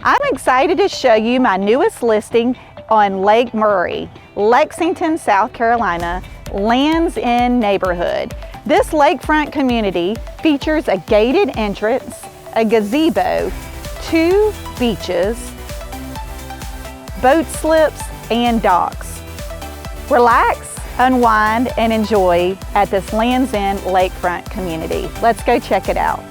I'm excited to show you my newest listing on Lake Murray, Lexington, South Carolina, Lands End neighborhood. This lakefront community features a gated entrance, a gazebo, 2 beaches, boat slips, and docks. Relax, unwind, and enjoy at this Lands End lakefront community. Let's go check it out.